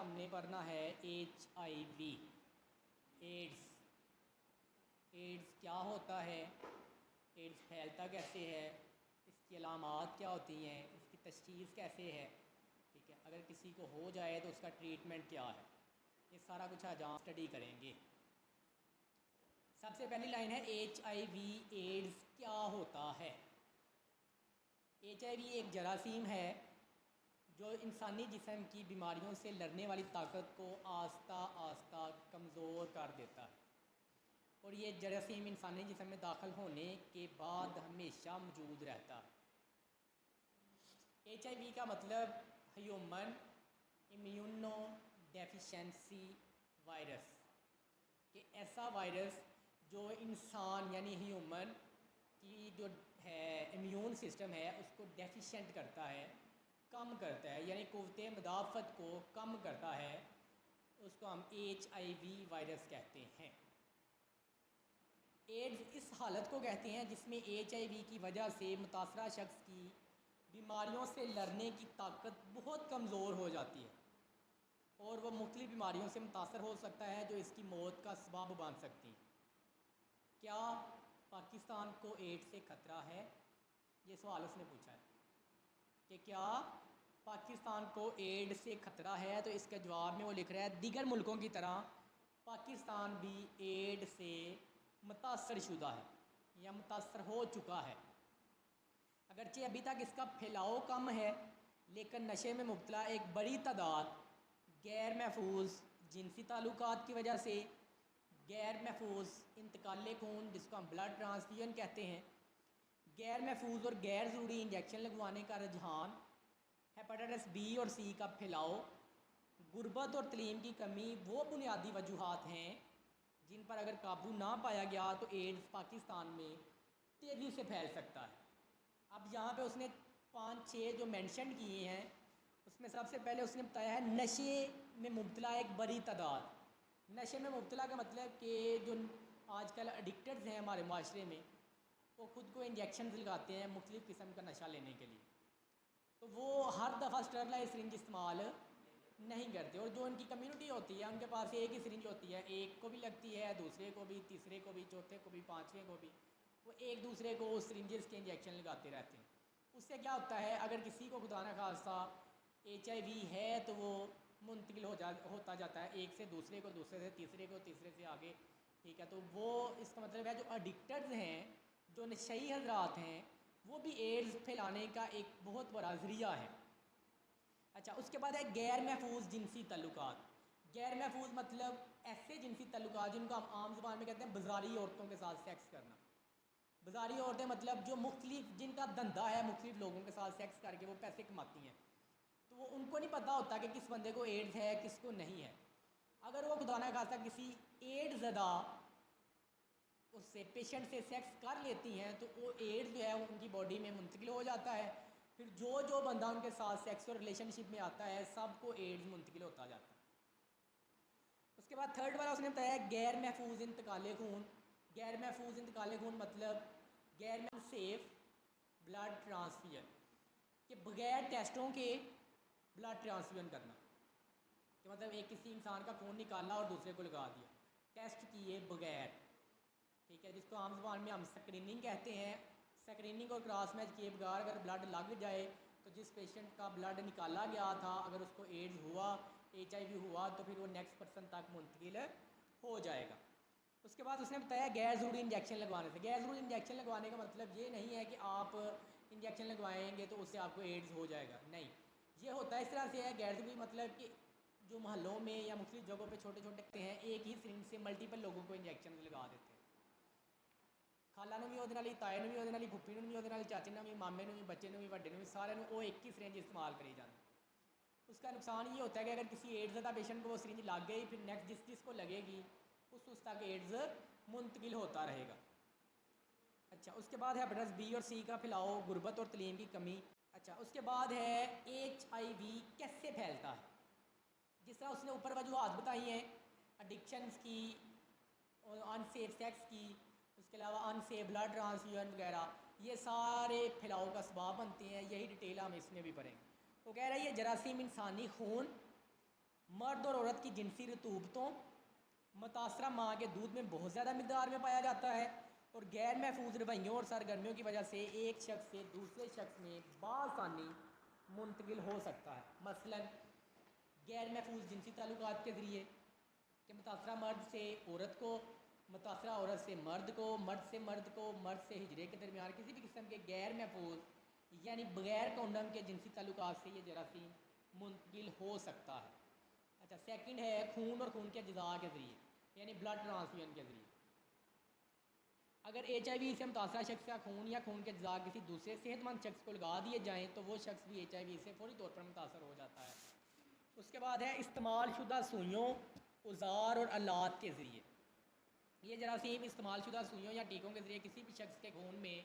हमने पढ़ना है HIV, एड्स। एड्स क्या होता है, एड्स फैलता कैसे है, इसकी अलामात क्या होती हैं, इसकी तशख़ीस कैसे है, ठीक है। अगर किसी को हो जाए तो उसका ट्रीटमेंट क्या है, ये सारा कुछ आज हम स्टडी करेंगे। सबसे पहली लाइन है HIV एड्स क्या होता है। HIV एक जरासीम है जो इंसानी जिस्म की बीमारियों से लड़ने वाली ताकत को आस्ता आस्ता कमज़ोर कर देता है, और ये जरासीम इंसानी जिस्म में दाखिल होने के बाद हमेशा मौजूद रहता है। HIV का मतलब ह्यूमन इम्यूनो डेफिशिएंसी वायरस, कि ऐसा वायरस जो इंसान यानी ह्यूमन की जो है इम्यून सिस्टम है उसको डेफिशिएंट करता है, कम करता है, यानी क़ुव्वते मुदाफ़त को कम करता है, उसको हम HIV वायरस कहते हैं। एड्स इस हालत को कहते हैं जिसमें HIV की वजह से मुतासरा शख्स की बीमारियों से लड़ने की ताकत बहुत कमज़ोर हो जाती है और वह मुख्तलिफ़ बीमारियों से मुतासर हो सकता है जो इसकी मौत का सबब बन सकती हैं। क्या पाकिस्तान को एड्स से ख़तरा है, ये सवाल उसने पूछा है कि क्या पाकिस्तान को एड्स से ख़तरा है। तो इसके जवाब में वो लिख रहा है दीगर मुल्कों की तरह पाकिस्तान भी एड्स से मुतासर शुदा है या मुतासर हो चुका है। अगरचे अभी तक इसका फैलाव कम है, लेकिन नशे में मुब्तला एक बड़ी तादाद गैर महफूज जिनसी ताल्लुकात की वजह से, गैर महफूज इंतकाल खून जिसको हम ब्लड ट्रांसफ्यूजन कहते हैं, गैर महफूज और गैर ज़रूरी इंजेक्शन लगवाने का रुझान, हेपेटाइटिस B और C का फैलाव, गुर्बत और तलीम की कमी वो बुनियादी वजूहात हैं जिन पर अगर काबू ना पाया गया तो एड्स पाकिस्तान में तेज़ी से फैल सकता है। अब यहाँ पे उसने 5-6 जो मेंशन किए हैं उसमें सबसे पहले उसने बताया है नशे में मुब्तला एक बड़ी तादाद। नशे में मुब्तला का मतलब कि जो आजकल एडिक्टेड्स हैं हमारे माशरे में, वो ख़ुद को इंजेक्शन लगाते हैं मुख्तलिफ़ किस्म का नशा लेने के लिए, तो वो हर दफ़ा स्टरलाइज सिरिंज इस्तेमाल नहीं करते, और जो उनकी कम्युनिटी होती है उनके पास एक ही सिरिंज होती है, एक को भी लगती है, दूसरे को भी, तीसरे को भी, चौथे को भी, पाँचवें को भी, वो एक दूसरे को उस सिरिंजेस के इंजेक्शन लगाते रहते हैं। उससे क्या होता है, अगर किसी को खुदा न खास्ता HIV है तो वो मुंतकिल होता जाता है एक से दूसरे को, दूसरे से तीसरे को, तीसरे से आगे, ठीक है। तो वो इसका मतलब है जो एडिक्टेड्स हैं, जो नशई हजरात हैं, वो भी एड्स फैलाने का एक बहुत बड़ा ज़रिया है। अच्छा, उसके बाद है गैर महफूज जिनसी तल्लुकात। गैर महफूज मतलब ऐसे जिनसी तल्लुकात जिनको हम आम ज़ुबान में कहते हैं बाज़ारी औरतों के साथ सेक्स करना। बाज़ारी औरतें मतलब जो मुख्तलिफ जिनका धंधा है मुख्तलिफ लोगों के साथ सेक्स करके वो पैसे कमाती हैं, तो वो उनको नहीं पता होता कि किस बंदे को एड्स है किसको नहीं है। अगर वो खुदा ना खास्ता किसी एड्स ज़दा उससे पेशेंट से सेक्स कर लेती हैं तो वो एड्स जो है उनकी बॉडी में मुंतकिल हो जाता है। फिर जो बंदा उनके साथ सेक्स और रिलेशनशिप में आता है सबको एड्स मुंतकिल होता जाता है। उसके बाद थर्ड वाला उसने बताया गैर महफूज इंतकाल खून। गैर महफूज इंतकाल खून मतलब गैर सेफ ब्लड ट्रांसफ्यूजन, कि बग़ैर टेस्टों के ब्लड ट्रांसफ्यूजन करना, कि मतलब एक किसी इंसान का खून निकाला और दूसरे को लगा दिया टेस्ट किए बग़ैर, ठीक है, जिसको आम ज़ुबान में हम स्क्रीनिंग कहते हैं। स्क्रीनिंग और क्रॉस मैच किए बगैर अगर ब्लड लग जाए तो जिस पेशेंट का ब्लड निकाला गया था अगर उसको एड्स हुआ, HIV हुआ, तो फिर वो नेक्स्ट पर्सन तक मुंतकिल हो जाएगा। उसके बाद उसने बताया गैर ज़रूरी इंजेक्शन लगवाने से। गैर ज़रूरी इंजेक्शन लगवाने का मतलब ये नहीं है कि आप इंजेक्शन लगवाएंगे तो उससे आपको एड्स हो जाएगा, नहीं। ये होता है इस तरह से है गैर ज़रूरी मतलब कि जो मोहल्लों में या मुख्तलिफ़ जगहों पे छोटे छोटे हैं एक ही सिरिंज से मल्टीपल लोगों को इंजेक्शन लगा देते हैं। खाला नूं भी उहदे नाल ही, ताए नूं भी उहदे नाल ही, फुफ्फी नूं भी उहदे नाल ही, चाचे नूं भी, मामे नूं भी, बच्चे नूं भी, वड्डे नूं भी, सारे नूं वो एक ही सिरिंज इस्तेमाल करी जाती है। उसका नुकसान ये होता है कि अगर किसी एड्स ज़दा पेशेंट को वो सिरिंज लग गई फिर नेक्स्ट जिसको लगेगी उस तक एड्स मुंतकिल होता रहेगा। अच्छा, उसके बाद है हेपेटाइटिस B और C का फैलाव, गुर्बत और तलीम की कमी। अच्छा, उसके बाद है HIV कैसे फैलता है। जिस तरह उसने ऊपर वजूहात बताई हैं एडिक्शंस की और अनसेफ सेक्स की, उसके अलावा अनसेफ ब्लड ट्रांसफ्यूजन वगैरह, ये सारे फैलाव का सबब बनते हैं। यही डिटेल हम इसमें भी पढ़ेंगे। वो कह रहा है ये जरासीम इंसानी खून, मर्द और औरत की जिनसी रतूबतों मुतासरा माँ के दूध में बहुत ज़्यादा मिकदार में पाया जाता है और गैर महफूज रवैयों और सरगर्मियों की वजह से एक शख्स से दूसरे शख्स में बासानी मुंतकिल हो सकता है। मसलन गैर महफूज जिनसी ताल्लुकात के ज़रिए कि मुतासरा मर्द से औरत को, मुतासरा औरत से मर्द को, मर्द से मर्द को, मर्द से हिजरे के दरमियान किसी भी किस्म के गैर महफूज यानी बगैर कंडम के जिनसी ताल्लुकात से ये जरासीम मुंतकिल हो सकता है। अच्छा, सेकंड है खून और खून के अज्जा के ज़रिए यानी ब्लड ट्रांसफ्यूजन के ज़रिए। अगर HIV से मुतासरा शख्स का खून या खून के अज्जा किसी दूसरे सेहतमंद शख्स को लगा दिए जाएँ तो वो शख्स भी HIV से फौरी तौर पर मुतासर हो जाता है। उसके बाद है इस्तेमाल शुदा सुइयों, औजार और आलात के ज़रिए। ये जरासीम इस्तेमाल शुदा सुइयों या टीकों के ज़रिए किसी भी शख्स के खून में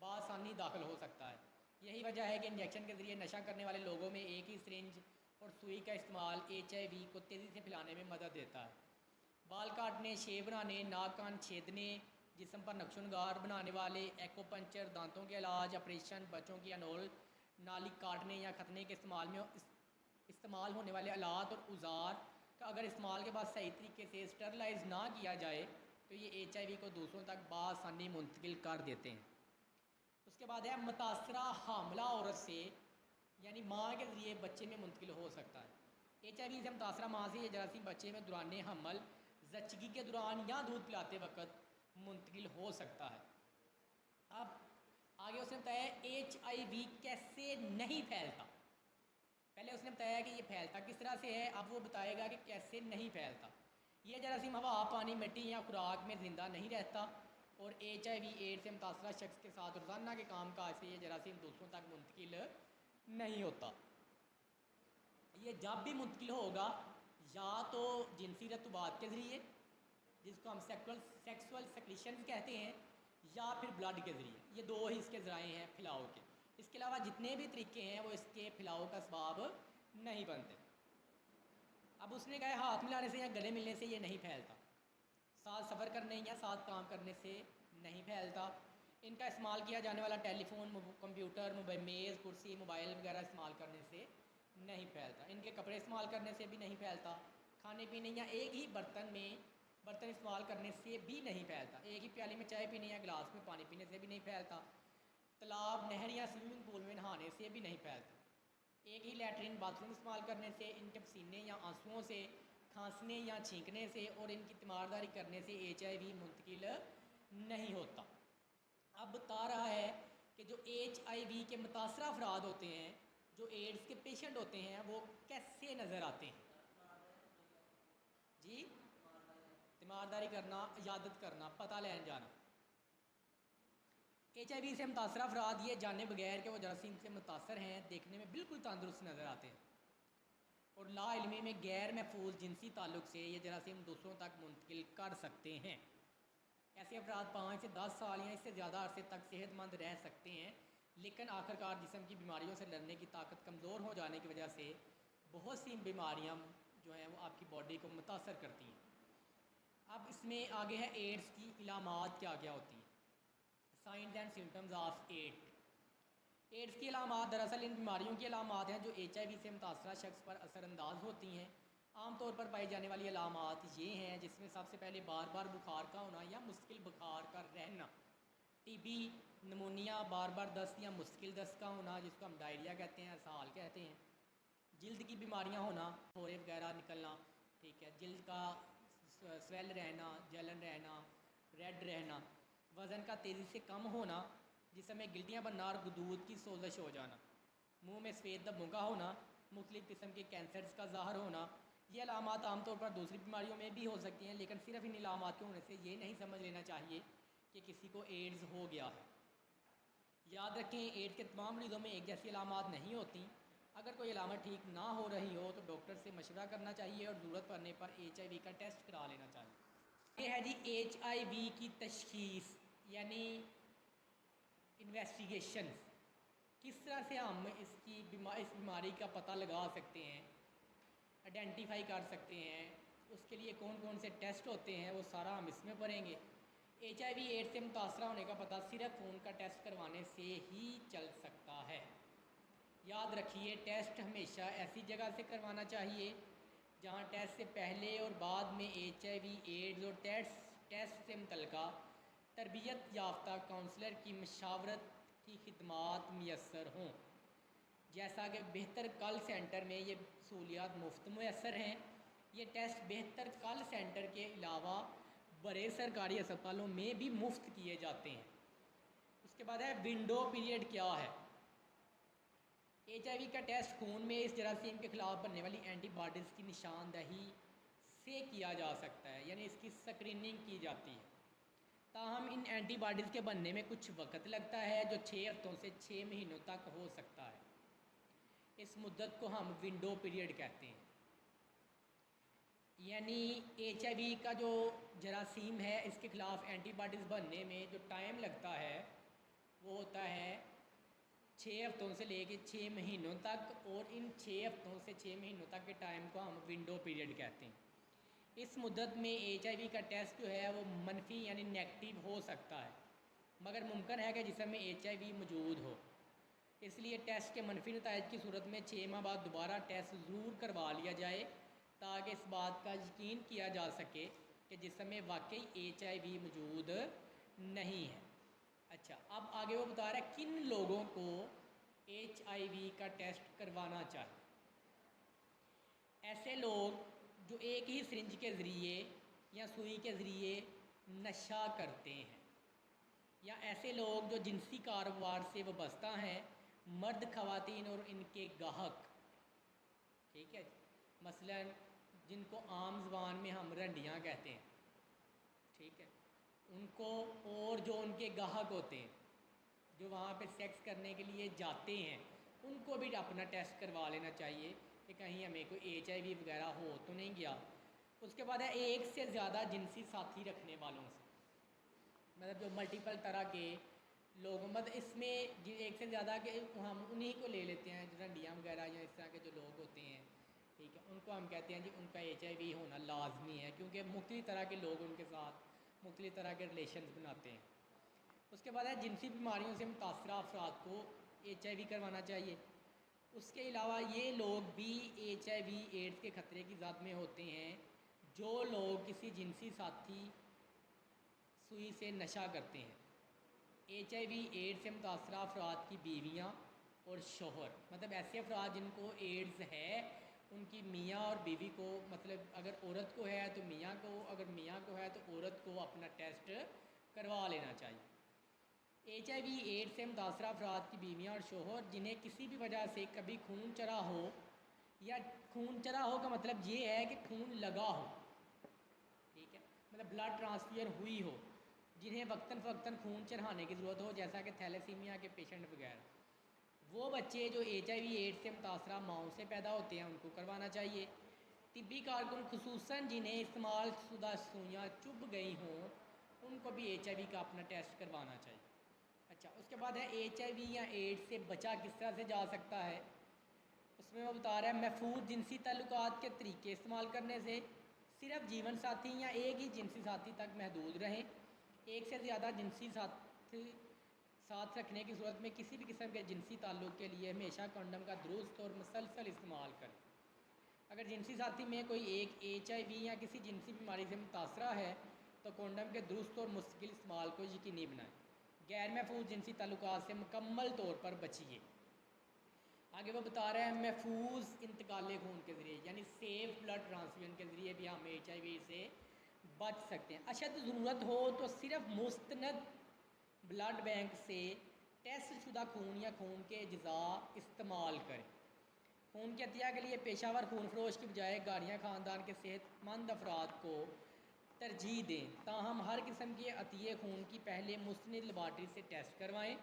बासानी दाखिल हो सकता है। यही वजह है कि इंजेक्शन के ज़रिए नशा करने वाले लोगों में एक ही सिरिंज और सुई का इस्तेमाल HIV को तेज़ी से फैलाने में मदद देता है। बाल काटने, शेव बनाने, नाक कान छेदने, जिस्म पर नक्शोनगार बनाने वाले, एक्ोपंचर, दांतों के इलाज, ऑपरेशन, बच्चों की अनोल नाली काटने या खतने के इस्तेमाल होने वाले आलात और औजार का अगर इस्तेमाल के बाद सही तरीके से स्टरलाइज ना किया जाए तो ये HIV को दूसरों तक बासानी मुंतकिल कर देते हैं। उसके बाद है मुतासरा हामला औरत से यानी माँ के ज़रिए बच्चे में मुंतकिल हो सकता है। HIV से मुतासरा माँ से ये जरासीम बच्चे में दौरान हमल, ज़चगी के दौरान या दूध पिलाते वक्त मुंतकिल हो सकता है। अब आगे उसने बताया HIV कैसे नहीं फैलता। पहले उसने बताया कि ये फैलता किस तरह से है, अब वो बताएगा कि कैसे नहीं फैलता। ये जरासीम हवा, पानी, मिट्टी या खुराक में ज़िंदा नहीं रहता और HIV एड्स से मुतासरा शख्स के साथ रोज़ाना के काम काज से ये जरासीम दूसरों तक मुंतकिल नहीं होता। ये जब भी मुंतकिल होगा या तो जिनसी रतूबात के ज़रिए जिसको हम सेक्सुअल सेक्रेशन कहते हैं या फिर ब्लड के ज़रिए। ये दो ही इसके ज़राए हैं फैलाव के। इसके अलावा जितने भी तरीके हैं वो इसके फैलाव का सबब नहीं बनते। अब उसने कहा हाथ मिलाने से या गले मिलने से ये नहीं फैलता, साथ सफ़र करने या साथ काम करने से नहीं फैलता, इनका इस्तेमाल किया जाने वाला टेलीफोन, कंप्यूटर, मेज़, कुर्सी, मोबाइल वगैरह इस्तेमाल करने से नहीं फैलता, इनके कपड़े इस्तेमाल करने से भी नहीं फैलता, खाने पीने या एक ही बर्तन इस्तेमाल करने से भी नहीं फैलता, एक ही प्याली में चाय पीने या गिलास में पानी पीने से भी नहीं फैलता, तालाब, नहर या स्विमिंग पूल में नहाने से भी नहीं फैलता, एक ही लैट्रिन बाथरूम इस्तेमाल करने से, इनके पसीने या आंसुओं से, खांसने या छींकने से और इनकी तीमारदारी करने से HIV मुंतकिल नहीं होता। अब बता रहा है कि जो HIV के मुतासरा अफराद होते हैं, जो एड्स के पेशेंट होते हैं, वो कैसे नज़र आते हैं जी? तीमारदारी करना, इजादत करना, पता लेन जाना। HIV से मुतासरा अफराद ये जाने बगैर कि वो जरासीम से मुतासर हैं देखने में बिल्कुल तंदुरुस्त नज़र आते हैं और लाइल्मी में गैर महफूज जिनसी ताल्लुक़ से ये जरासीम दूसरों तक मुंतकिल कर सकते हैं। ऐसे अफराद 5 से 10 साल या इससे ज़्यादा अरसे तक सेहतमंद रह सकते हैं, लेकिन आखिरकार जिस्म की बीमारियों से लड़ने की ताकत कमज़ोर हो जाने की वजह से बहुत सी बीमारियां जो हैं वो आपकी बॉडी को मुतासर करती हैं। अब इसमें आगे है एड्स की इलामात क्या क्या होती हैं, signs and symptoms of AIDS की अलामात दरअसल इन बीमारियों की अलामात हैं जो HIV से मुतासरा शख्स पर असरअंदाज होती हैं। आमतौर पर पाई जाने वाली अलामात ये हैं जिसमें सबसे पहले बार बार बुखार का होना या मुश्किल बुखार का रहना, TB, नमोनिया, बार बार दस्त या मुश्किल दस्त का होना जिसको हम डायरिया कहते हैं, असहाल कहते हैं, जल्द की बीमारियां होना, फोरे वगैरह निकलना, ठीक है, जल्द का स्वेल रहना, जलन रहना, रेड रहना, वज़न का तेज़ी से कम होना जिसमें गिल्टियाँ बनना और दूध की सोजश हो जाना, मुंह में सफ़ेद धब्बों का होना, मुख्तलिफ़ किस्म के कैंसर्स का ज़ाहर होना। ये अलामात आमतौर पर दूसरी बीमारियों में भी हो सकती हैं, लेकिन सिर्फ इन अलामात के होने से ये नहीं समझ लेना चाहिए कि किसी को एड्स हो गया है। याद रखें, एड्स के तमाम मरीज़ों में एक जैसी अलामात नहीं होती। अगर कोई अलामत ठीक ना हो रही हो तो डॉक्टर से मशवरा करना चाहिए और ज़रूरत पड़ने पर HIV का टेस्ट करा लेना चाहिए। ये है जी HIV की तशख़ीस यानी इन्वेस्टिगेशन, किस तरह से हम इस बीमारी का पता लगा सकते हैं, आइडेंटिफाई कर सकते हैं, उसके लिए कौन कौन से टेस्ट होते हैं, वो सारा हम इसमें पढ़ेंगे। HIV एड्स से मुतासरा होने का पता सिर्फ खून का टेस्ट करवाने से ही चल सकता है। याद रखिए, टेस्ट हमेशा ऐसी जगह से करवाना चाहिए जहाँ टेस्ट से पहले और बाद में HIV एड्स और टेस्ट से मुतल्लिका तरबियत याफ्ता काउंसलर की मशावरत की खिदमात मैसर हों। जैसा कि बेहतर कल सेंटर में ये सहूलियात मुफ्त मैसर हैं। ये टेस्ट बेहतर कल सेंटर के अलावा बड़े सरकारी अस्पतालों में भी मुफ्त किए जाते हैं। उसके बाद है विंडो पीरियड क्या है। HIV का टेस्ट खून में इस जरासीम के ख़िलाफ़ बनने वाली एंटीबॉडीज़ की निशानदही से किया जा सकता है, यानी इसकी स्क्रीनिंग की जाती है। ताहम इन एंटीबॉडीज़ के बनने में कुछ वक्त लगता है, जो 6 हफ्तों से 6 महीनों तक हो सकता है। इस मुद्दत को हम विंडो पीरियड कहते हैं। यानी HIV का जो जरासीम है, इसके ख़िलाफ़ एंटीबॉडीज़ बनने में जो टाइम लगता है वो होता है 6 हफ्तों से लेके 6 महीनों तक, और इन 6 हफ्तों से 6 महीनों तक के टाइम को हम विंडो पीरियड कहते हैं। इस मुद्दत में HIV का टेस्ट जो है वो मनफी यानी नेगेटिव हो सकता है, मगर मुमकिन है कि जिस्म में HIV मौजूद हो। इसलिए टेस्ट के मनफी नताइज की सूरत में 6 माह बाद दोबारा टेस्ट ज़रूर करवा लिया जाए, ताकि इस बात का यकीन किया जा सके कि जिस्म में वाकई HIV मौजूद नहीं है। अच्छा, अब आगे वो बता रहा है किन लोगों को HIV का टेस्ट करवाना चाहिए। ऐसे लोग जो एक ही सिरिंज के ज़रिए या सुई के ज़रिए नशा करते हैं, या ऐसे लोग जो जिनसी कारोबार से वाबस्ता हैं, मर्द ख़वातीन और इनके गाहक। ठीक है, मसलन जिनको आम ज़बान में हम रंडियाँ कहते हैं, ठीक है, उनको, और जो उनके गाहक होते हैं जो वहाँ पे सेक्स करने के लिए जाते हैं, उनको भी अपना टेस्ट करवा लेना चाहिए कि कहीं हमें कोई HIV वगैरह हो तो नहीं गया। उसके बाद है एक से ज़्यादा जिनसी साथी रखने वालों से, मतलब जो मल्टीपल तरह के लोग, मतलब इसमें एक से ज़्यादा के हम उन्हीं को ले लेते हैं, रंडियाँ वगैरह या इस तरह के जो लोग होते हैं, ठीक है, उनको हम कहते हैं जी उनका HIV होना लाजमी है, क्योंकि मुख्तलिफ़ तरह के लोग उनके साथ मुख्तलिफ़ तरह के रिलेशन बनाते हैं। उसके बाद है जिनसी बीमारियों से मुतासरा अफराद को HIV करवाना चाहिए। उसके अलावा ये लोग भी HIV एड्स के ख़तरे की ज़द में होते हैं जो लोग किसी जिनसी साथी सुई से नशा करते हैं। HIV एड्स से मुतासरा अफराद की बीवियाँ और शोहर, मतलब ऐसे अफराद जिनको एड्स है, उनकी मियाँ और बीवी को, मतलब अगर औरत को है तो मियाँ को, अगर मियाँ को है तो औरत को अपना टेस्ट करवा लेना चाहिए। HIV एड्स से मुतासरा अफराद की बीवियाँ और शोहर जिन्हें किसी भी वजह से कभी खून चढ़ा हो, या खून चढ़ा हो का मतलब ये है कि खून लगा हो, ठीक है, मतलब ब्लड ट्रांसफ्यूजन हुई हो, जिन्हें वक्तन फ़वक्तन खून चढ़ाने की ज़रूरत हो, जैसा कि थैलेसीमिया के पेशेंट वगैरह, वो बच्चे जो HIV एड्स से मुतासरा माओं से पैदा होते हैं उनको करवाना चाहिए। तिब्बी कारकुन खुसूसन जिन्हें इस्तेमाल शुदा सुइयाँ चुभ गई हों, उनको भी HIV का अपना टेस्ट करवाना चाहिए। अच्छा, उसके बाद है HIV या एड्स से बचा किस तरह से जा सकता है। उसमें वो बता रहा है महफूज जिनसी ताल्लुकात के तरीके इस्तेमाल करने से, सिर्फ जीवन साथी या एक ही जिनसी साथी तक महदूद रहें। एक से ज़्यादा जिनसी साथी साथ रखने की सूरत में किसी भी किस्म के जिनसी ताल्लुक़ के लिए हमेशा कंडम का दुरुस्त और मुसलसल इस्तेमाल करें। अगर जिनसी साथी में कोई एक HIV या किसी जिनसी बीमारी से मुतासरा है तो कंडम के दुरुस्त और मुस्तकिल इस्तेमाल को यकीनी बनाएं। गैर महफूज जिनसी ताल्लुकात से मुकम्मल तौर पर बचिए। आगे वो बता रहे हैं महफूज इंतकाल खून के ज़रिए, यानी सेफ ब्लड ट्रांसफ्यूजन के ज़रिए भी हम HIV से बच सकते हैं। अशद ज़रूरत हो तो सिर्फ मुस्तनद ब्लड बैंक से टेस्ट शुदा खून या खून के अज्जा इस्तेमाल करें। खून के अतिया के लिए पेशावर खून फरोश की बजाय गाड़ियाँ ख़ानदान के सेहतमंद अफराद को तरजीह दें। ताहम हर किस्म के अतिये खून की पहले मुस्तनिद लेबार्ट्री से टेस्ट करवाएँ,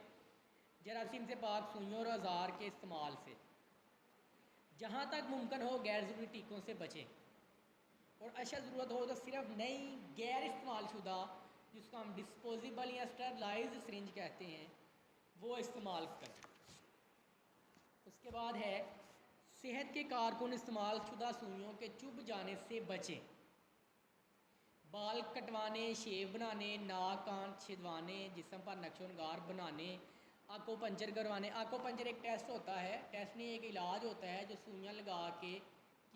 जरासीम से पाक सुइयों और औजार के इस्तेमाल से। जहाँ तक मुमकिन हो गैर ज़रूरी टीकों से बचें, और अशद ज़रूरत हो तो सिर्फ नई गैर इस्तेमाल शुदा, जिसको हम डिस्पोजेबल या स्टरलाइज सिरिंज कहते हैं, वो इस्तेमाल करें। उसके बाद है सेहत के कारकुन इस्तेमाल शुदा सुइयों के चुभ जाने से बचें। बाल कटवाने, शेव बनाने, नाक कान छिदवाने, जिस्म पर नक्शो नगार बनाने, आंखों पंचर करवाने। आंखों पंचर एक टेस्ट होता है, टेस्ट नहीं एक इलाज होता है जो सुइयाँ लगा के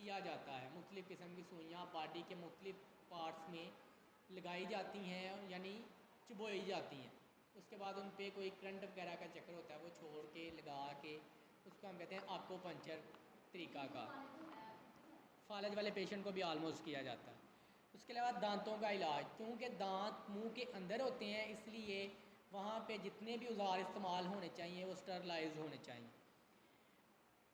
किया जाता है। मुख्तलिफ़ किस्म की सुइयाँ बॉडी के मुख्तलिफ़ पार्ट्स में लगाई जाती हैं, यानी चुभोई जाती हैं। उसके बाद उन पे कोई करंट वगैरह का चक्कर होता है, वो छोड़ के लगा के उसको हम कहते हैं आक्यूपंक्चर तरीका का। फालज वाले पेशेंट को भी आलमोस्ट किया जाता है। उसके अलावा दांतों का इलाज, क्योंकि दांत मुंह के अंदर होते हैं इसलिए वहाँ पे जितने भी औजार इस्तेमाल होने चाहिए वो स्टरलाइज होने चाहिए।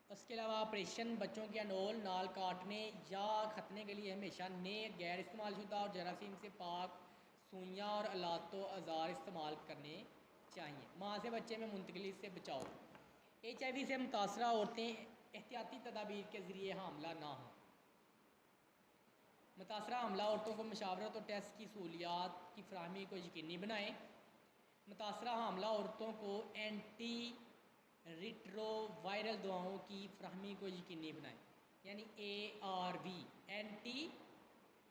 उसके अलावा ऑपरेशन, बच्चों के अनोल नाल काटने या ख़तने के लिए हमेशा नए गैर इस्तेमाल शुदा और जरासीम से पाक सुइयाँ और अलातो औजार इस्तेमाल करने चाहिए। माँ से बच्चे में मुंतकली से बचाओ, HIV से मुतासरा औरतें एहतियाती तदाबीर के ज़रिए हामला ना हों। मुतासरा हमला औरतों को मशावरत और टेस्ट की सहूलियात की फराहमी को यकीनी बनाएँ। मुतासरा हमला औरतों को एंटी रिट्रोवायरल दवाओं की फराहमी को यकीनी बनाएँ, यानी ARV, एंटी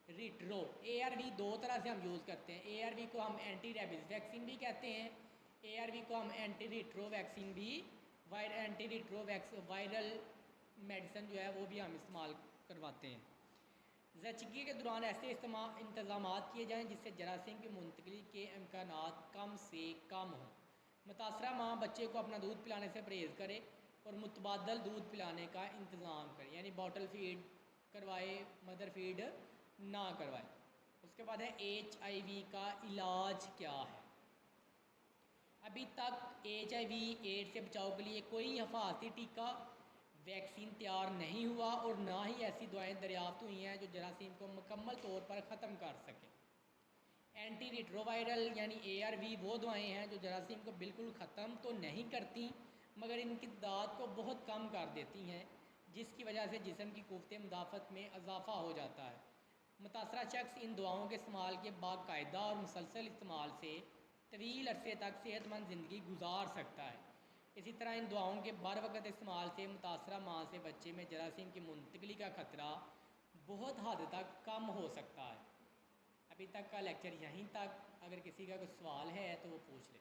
रिट्रो। ARV दो तरह से हम यूज़ करते हैं। ARV को हम एंटी रेबीज़ वैक्सीन भी कहते हैं, ARV को हम एंटी रिट्रो वैक्सीन भी, एंटी रिट्रो वायरल मेडिसिन जो है वो भी हम इस्तेमाल करवाते हैं। ज़चगी के दौरान ऐसे इंतज़ाम किए जाएँ जिससे जरासीम की मुंतकली के इम्कानात कम से कम हों। मुतासरा माँ बच्चे को अपना दूध पिलाने से परहेज़ करे और मुतबादल दूध पिलाने का इंतज़ाम करे, यानी बॉटल फीड करवाए, मदर फीड ना करवाए। उसके बाद है HIV का इलाज क्या है। अभी तक HIV एड्स से बचाव के लिए कोई हिफाजती टीका, वैक्सीन तैयार नहीं हुआ और ना ही ऐसी दवाएं दरियाफ्त हुई हैं जो जरासीम को मुकम्मल तौर पर ख़त्म कर सकें। एंटी रिट्रोवायरल यानी ARV वो दवाएं हैं जो जरासीम को बिल्कुल ख़त्म तो नहीं करती मगर इनकी दाद को बहुत कम कर देती हैं, जिसकी वजह से जिस्म की क़ुव्वत मुदाफ़त में इजाफ़ा हो जाता है। मुतासरा शख्स इन दवाओं के इस्तेमाल के बाकायदा और मुसलसल इस्तेमाल से तवील अरसे तक सेहतमंद ज़िंदगी गुजार सकता है। इसी तरह इन दवाओं के बर वक़्त इस्तेमाल से मुतासरा माँ से बच्चे में जरासीम की मुंतकली का ख़तरा बहुत हद तक कम हो सकता है। अभी तक का लेक्चर यहीं तक। अगर किसी का कोई सवाल है तो वो पूछ ले।